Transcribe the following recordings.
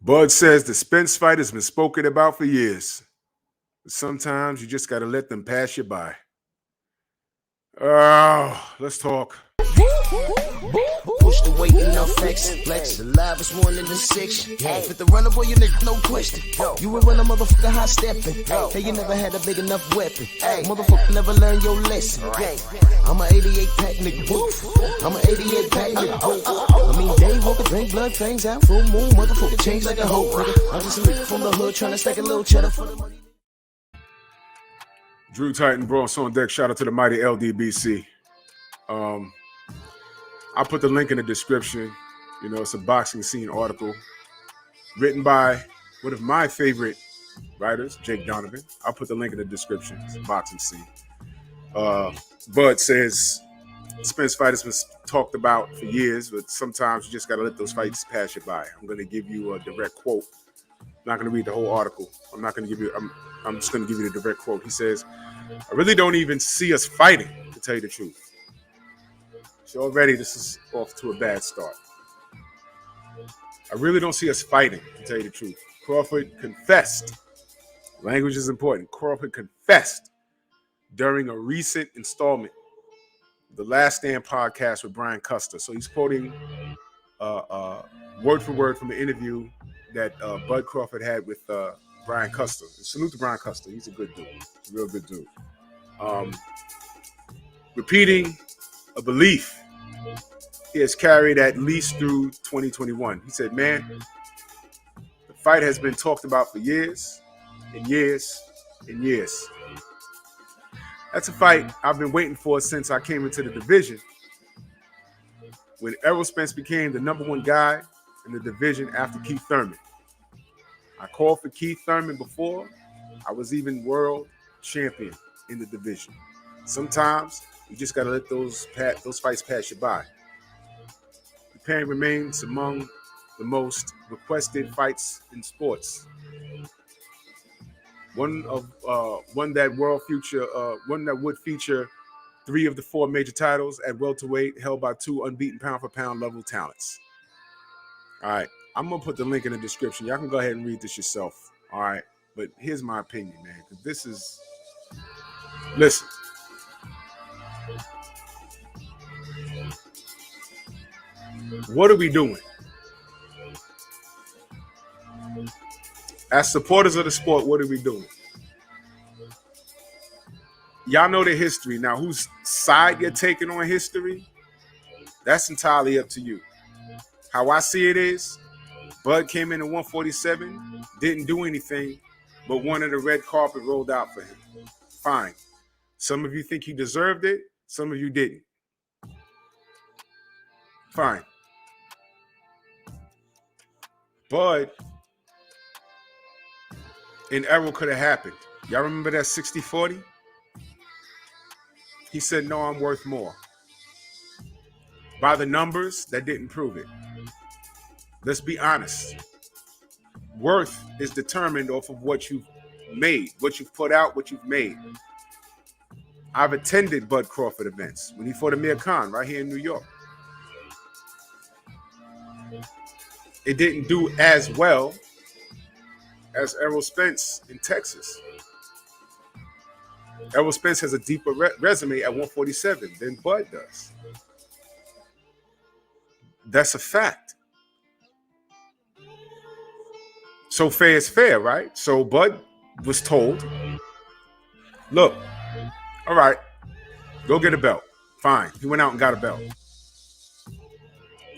Bud says the Spence fight has been spoken about for years. But sometimes you just got to let them pass you by. Oh, let's talk. Push the weight in the flex. The live is 1 in the 6. With the runner, boy, you nigga, no question. You will run a motherfucker high stepping. Hey, you never had a big enough weapon. Motherfucker never learned your lesson. I'm an 88 pack nigga. I'm an 88 pack nigga. I mean, day walker, drink blood, fangs out, full moon, motherfucker, change like a hoe, nigga. I'm just a nigga from the hood trying to stack a little cheddar for the money. Drew Titan, Bronx on deck. Shout out to the mighty LDBC. I'll put the link in the description. You know, it's a boxing scene article written by one of my favorite writers, Jake Donovan. I'll put the link in the description. It's a boxing scene. Bud says Spence fight has been talked about for years, but sometimes you just got to let those fights pass you by. I'm going to give you a direct quote. I'm not going to read the whole article. I'm just going to give you the direct quote. He says, I really don't even see us fighting, to tell you the truth. So already this is off to a bad start. I really don't see us fighting, to tell you the truth. Crawford confessed. Language is important. Crawford confessed during a recent installment of the Last Stand podcast with Brian Custer. So he's quoting word for word from an interview that Bud Crawford had with Brian Custer. Salute to Brian Custer. He's a good dude. He's a real good dude. Repeating a belief he has carried at least through 2021. He said, man, the fight has been talked about for years and years and years. That's a fight I've been waiting for since I came into the division. When Errol Spence became the number one guy in the division after Keith Thurman. I called for Keith Thurman before I was even world champion in the division. Sometimes you just got to let those fights pass you by. The pairing remains among the most requested fights in sports. One that would feature 3 of the 4 major titles at welterweight, held by 2 unbeaten pound-for-pound level talents. All right, I'm gonna put the link in the description. Y'all can go ahead and read this yourself. All right, but here's my opinion, man. Because listen. What are we doing? As supporters of the sport, what are we doing? Y'all know the history. Now, whose side you're taking on history, that's entirely up to you. How I see it is, Bud came in at 147, didn't do anything, but wanted a red carpet rolled out for him. Fine. Some of you think he deserved it. Some of you didn't. Fine. Bud and Errol could have happened. Y'all remember that 60-40? He said, no, I'm worth more. By the numbers, that didn't prove it. Let's be honest. Worth is determined off of what you've made, what you've put out, what you've made. I've attended Bud Crawford events when he fought Amir Khan right here in New York. It didn't do as well as Errol Spence in Texas. Errol Spence has a deeper resume at 147 than Bud does. That's a fact. So fair is fair, right? So Bud was told, look, all right, go get a belt. Fine. He went out and got a belt.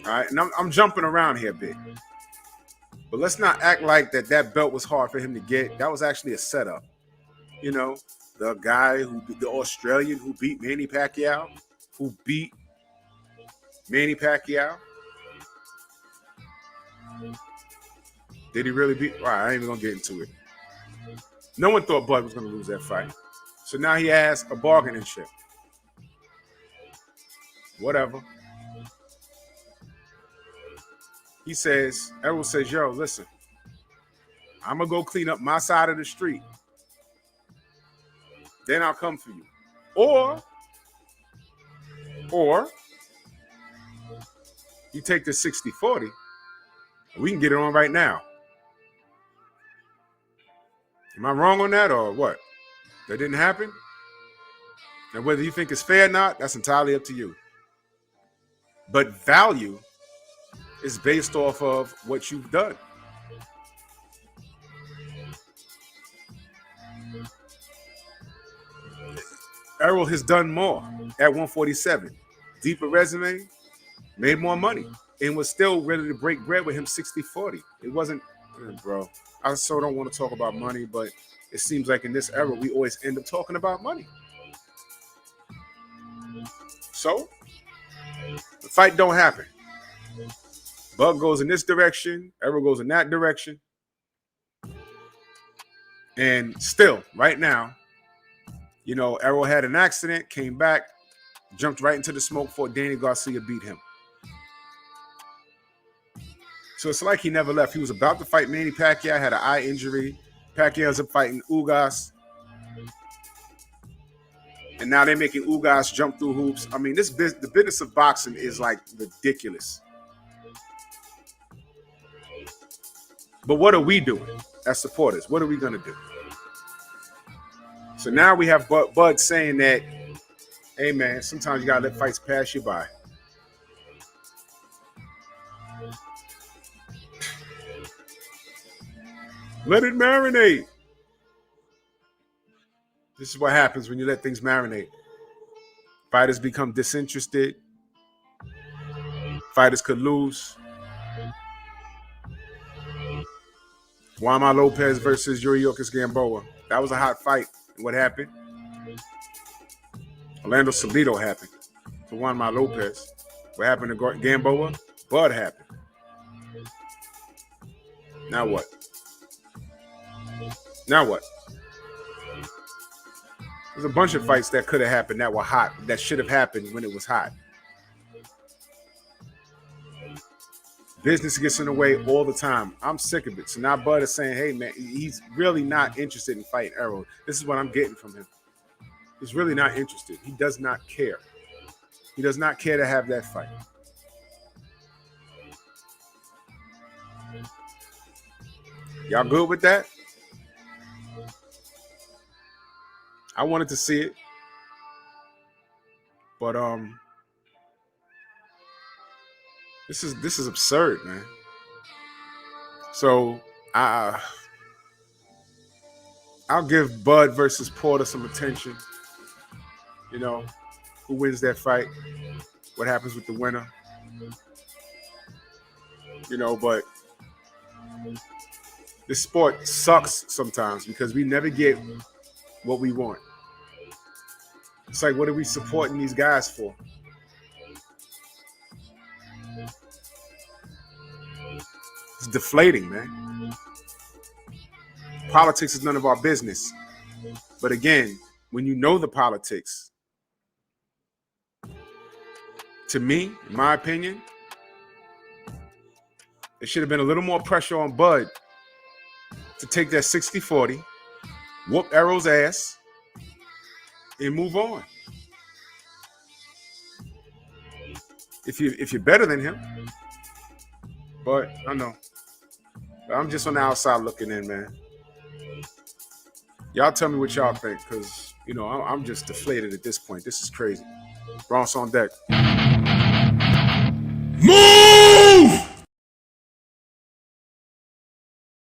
All right, and I'm jumping around here a bit. But let's not act like that belt was hard for him to get. That was actually a setup. You know, the guy the Australian who beat Manny Pacquiao, Did he really beat? All right, I ain't even going to get into it. No one thought Bud was going to lose that fight. So now he has a bargaining chip. Whatever. He says, Errol says, yo, listen, I'm going to go clean up my side of the street. Then I'll come for you. Or you take the 60-40, we can get it on right now. Am I wrong on that or what? That didn't happen? And whether you think it's fair or not, that's entirely up to you. But value is based off of what you've done. Errol has done more at 147. Deeper resume, made more money, and was still ready to break bread with him 60-40. It wasn't, bro. I so don't want to talk about money, but it seems like in this era, we always end up talking about money. So, the fight don't happen. Bud goes in this direction, Errol goes in that direction. And still, right now, you know, Errol had an accident, came back, jumped right into the smoke before Danny Garcia beat him. So it's like he never left. He was about to fight Manny Pacquiao, had an eye injury. Pacquiao's up fighting Ugas. And now they're making Ugas jump through hoops. I mean, the business of boxing is like ridiculous. But what are we doing as supporters? What are we going to do? So now we have Bud saying that, hey, man, sometimes you got to let fights pass you by. Let it marinate. This is what happens when you let things marinate. Fighters become disinterested. Fighters could lose. Juanma Lopez versus Yuriorkis Gamboa. That was a hot fight. And what happened? Orlando Salido happened to Juanma Lopez. What happened to Gamboa? Bud happened. Now what? Now what? There's a bunch of fights that could have happened that were hot, that should have happened when it was hot. Business gets in the way all the time. I'm sick of it. So now Bud is saying, hey, man, he's really not interested in fighting Errol. This is what I'm getting from him. He's really not interested. He does not care. He does not care to have that fight. Y'all good with that? I wanted to see it. But this is absurd, man. So I'll give Bud versus Porter some attention. You know, who wins that fight? What happens with the winner? You know, but this sport sucks sometimes because we never get what we want. It's like, what are we supporting these guys for? It's deflating, man. Politics is none of our business. But again, when you know the politics, to me, in my opinion, there should have been a little more pressure on Bud to take that 60-40, whoop Errol's ass, and move on. If you're better than him. But I know. I'm just on the outside looking in, man. Y'all tell me what y'all think, because, you know, I'm just deflated at this point. This is crazy. Bronx on deck.